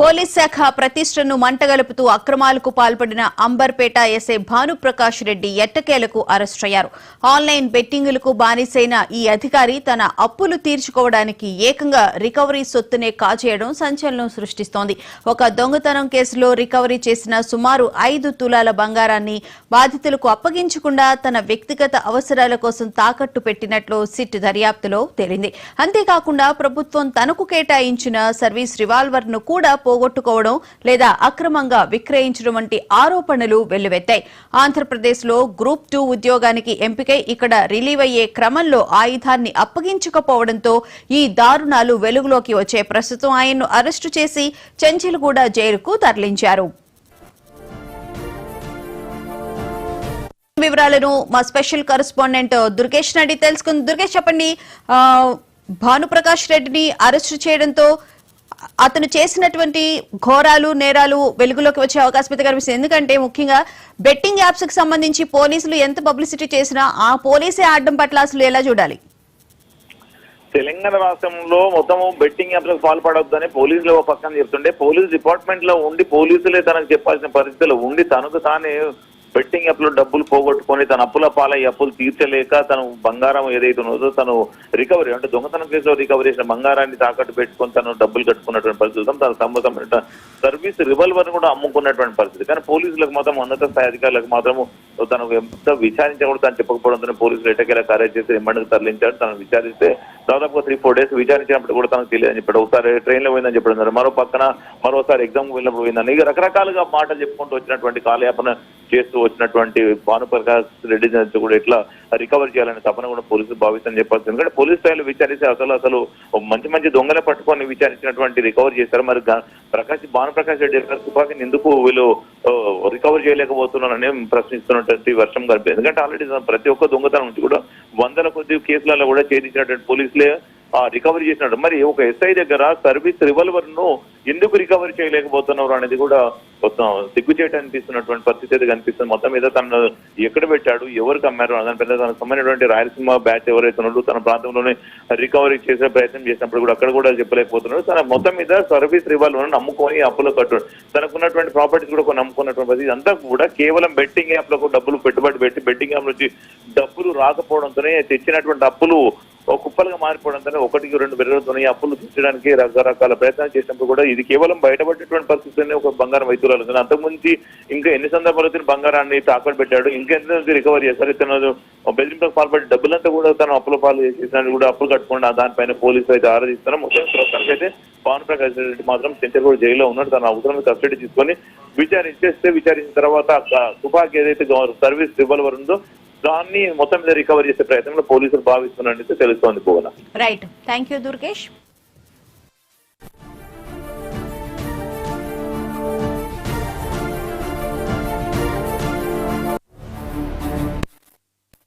Police శాఖ ప్రతిష్టను మంటగలుపుతూ అక్రమాలకు పాల్పడిన అంబర్పేట ఎస్ఐ భానుప్రకాష్ రెడ్డి ఎట్టకేలకు అరెస్ట్ అయ్యారు. ఆన్లైన్ బెట్టింగులకు బానిసైన ఈ అధికారి తన అప్పులు తీర్చుకోవడానికి ఏకంగా రికవరీ సొత్తునే కాజేయడం సంచలనం సృష్టిస్తోంది. ఒక దొంగతనం కేసులో రికవరీ చేసిన సుమారు 5 తులాల బంగారాన్ని బాధితులకు అప్పగించకుండా తన వ్యక్తిగత అవసరాల కోసం తాకట్టు పెట్టినట్లు సిట్ దర్యాప్తులో తేలింది. అంతేకాకుండా ప్రభుత్వం తనకు కేటాయించిన సర్వీస్ రివాల్వర్ ను కూడా పోగొట్టుకోవడం లేదా అక్రమంగా విక్రయించడం వంటి ఆరోపణలు వెల్లువెత్తాయి. ఆంధ్రప్రదేశ్ లో గ్రూప్ 2 ఉద్యోగానికి ఎంపికై ఇక్కడ రిలీవ్ అయ్యే క్రమంలో ఆయుధాన్ని అప్పగించకపోవడంతో ఈ దారుణాలు వెలుగులోకి వచ్చే ప్రస్తుతం ఆయన్ను అరెస్టు చేసి చెంచల్గూడ జైలుకు తరలించారు. వివరాలను మా స్పెషల్ కరెస్పాండెంట్ దుర్గేష్ రెడ్డి తెలుసుకుంది. దుర్గేష్, చెప్పండి, భానుప్రకాష్ రెడ్డిని అరెస్టు చేయడంతో అతను చేసినటువంటి ఘోరాలు నేరాలు వెలుగులోకి వచ్చే అవకాశం అయితే కనిపిస్తుంది. ఎందుకంటే ముఖ్యంగా బెట్టింగ్ యాప్స్ కి సంబంధించి పోలీసులు ఎంత పబ్లిసిటీ చేసినా ఆ పోలీసే ఆడడం పట్ల అసలు ఎలా చూడాలి? తెలంగాణ రాష్ట్రంలో మొత్తం బెట్టింగ్ యాప్స్ పాల్పడొద్దని పోలీసులు ఒక పక్కన చెప్తుంటే పోలీస్ డిపార్ట్మెంట్ లో ఉండి పోలీసులే తనకు చెప్పాల్సిన పరిస్థితులు ఉండి తనకు తానే బెట్టింగ్ యాప్ లో డబ్బులు పోగొట్టుకొని తన అప్పుల పాలయ్యి అప్పులు తీర్చలేక తను బంగారం ఏదైతే ఉన్నదో తను రికవరీ అంటే దొంగతనం కేసులో రికవరీ చేసిన బంగారాన్ని తాకట్టు పెట్టుకొని తను డబ్బులు కట్టుకున్నటువంటి పరిస్థితి, తన సంబంధమైన సర్వీస్ రివాల్వర్ కూడా అమ్ముకున్నటువంటి పరిస్థితి. కానీ పోలీసులకు మాత్రం ఉన్నత స్థాయి అధికారులకు మాత్రము తనకు ఎంత విచారించకూడదు తను చెప్పకపోవడంతో పోలీసులు ఎటకేలా అరెస్ట్ చేసి రిమాండ్కి తరలించాడు. తనను విచారిస్తే దాదాపుగా 3-4 డేస్ విచారించినప్పుడు కూడా తనకు తెలియదని చెప్పాడు. ఒకసారి ట్రైన్ లో పోయిందని చెప్పడం, మరో పక్కన మరోసారి ఎగ్జామ్ వెళ్ళినప్పుడు పోయిందని ఇక రకరకాలుగా మాటలు చెప్పుకుంటూ వచ్చినటువంటి కాలయాపన చేస్తూ వచ్చినటువంటి భానుప్రకాష్ రెడ్డి కూడా ఎట్లా రికవర్ చేయాలనే తపన కూడా పోలీసులు భావిస్తని చెప్పాల్సి. ఎందుకంటే పోలీస్ స్థాయిలో విచారిస్తే అసలు మంచి దొంగలే పట్టుకొని విచారించినటువంటి రికవర్ చేశారు. మరి భానుప్రకాష్ రెడ్డి తుపాకీని ఎందుకు వీళ్ళు రికవర్ చేయలేకపోతున్నారని ప్రశ్నిస్తున్నటువంటి వర్షం కనిపించింది. ఎందుకంటే ఆల్రెడీ ప్రతి ఒక్క దొంగతనం నుంచి కూడా 100ల కొద్ది కేసులలో కూడా ఛేదించినటువంటి పోలీసులే రికవరీ చేసినట్టు. మరి ఒక ఎస్ఐ దగ్గర సర్వీస్ రివాల్వర్ ను ఎందుకు రికవరీ చేయలేకపోతున్నారు అనేది కూడా మొత్తం సిగ్గుచేట అనిపిస్తున్నటువంటి పరిస్థితి అయితే కనిపిస్తుంది. మొత్తం మీద తను ఎక్కడ పెట్టాడు, ఎవరికి అమ్మారు దానిపైన తనకు సంబంధించినటువంటి రాయలసీమ బ్యాచ్ ఎవరైతే ఉన్నారో తన ప్రాంతంలోనే రికవరీ చేసే ప్రయత్నం చేసినప్పుడు కూడా అక్కడ కూడా చెప్పలేకపోతున్నాడు. తన మొత్తం మీద సర్వీస్ రివాల్వర్ నమ్ముకొని అప్పులో కట్టాడు. తనకున్నటువంటి ప్రాపర్టీస్ కూడా కొన్ని నమ్ముకున్నటువంటి పరిస్థితి. ఇదంతా కూడా కేవలం బెట్టింగ్ యాప్ లకు డబ్బులు పెట్టుబడి పెట్టి బెట్టింగ్ యాప్ నుంచి డబ్బులు రాకపోవడంతోనే తెచ్చినటువంటి అప్పులు కుప్పలుగా మారిపోవడంతో 1-2 పెరగడంతో అప్పులు తీర్చడానికి రకరకాల ప్రయత్నాలు చేసినప్పుడు కూడా ఇది కేవలం బయటపడేటువంటి పరిస్థితుల్లోనే ఒక బంగారం వైద్యురాలు. అంతకుముందు ఇంకా ఎన్ని సందర్భాలు బంగారాన్ని తాకట్టు పెట్టాడు, ఇంకెంత రికవరీ చేస్తారు, తను బెదిరింపులకు పాల్పడి డబ్బులంతా కూడా తను అప్పుల పాలు చేసినట్టు కూడా అప్పులు కట్టుకుండా దానిపైన పోలీసులు అయితే ఆరాధిస్తున్నారు. మొత్తం ప్రస్తుతానికి అయితే భానుప్రకాష్ రెడ్డి మాత్రం చెంచల్గూడ జైల్లో ఉన్నాడు. తన అవసరం కస్టడీ తీసుకొని విచారించిన తర్వాత తుపాకీ ఏదైతే సర్వీస్ రివాల్వర్ ఉందో దాన్ని మొత్తం మీద రికవర్ చేసే ప్రయత్నంలో పోలీసులు భావిస్తున్నట్టు తెలుస్తోంది. Right, thank you Durgesh.